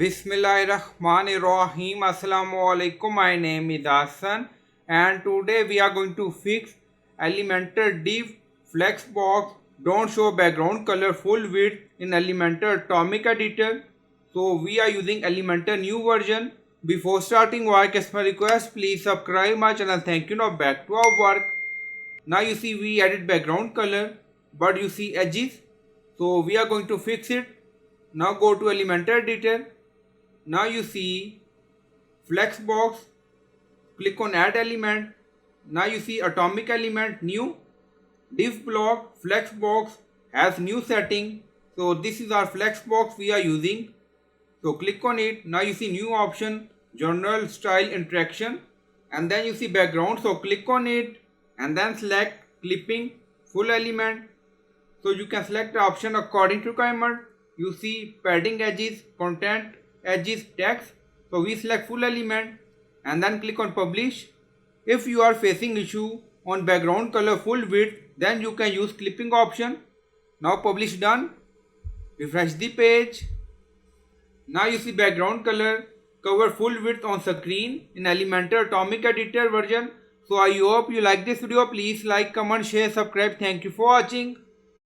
Bismillahirrahmanirrahim. Assalamu alaikum. My name is Hassan and today we are going to fix Elementor div Flexbox don't show background color full width in Elementor Atomic Editor. So we are using Elementor new version. Before starting our customer request, please subscribe my channel. Thank you. Now back to our work. Now you see we added background color but you see edges. So we are going to fix it. Now go to Elementor Editor. Now you see Flexbox, click on add element. Now you see atomic element new, div block Flexbox has new setting. So this is our Flexbox we are using. So click on it. Now you see new option, general style interaction, and then you see background. So click on it and then select clipping full element. So you can select the option according to requirement. You see padding edges, content edges, text. So we select full element and then click on publish. If you are facing issue on background color full width, then you can use clipping option. Now publish done. Refresh the page. Now you see background color cover full width on screen in Elementor Atomic Editor version. So I hope you like this video. Please like, comment, share, subscribe. Thank you for watching.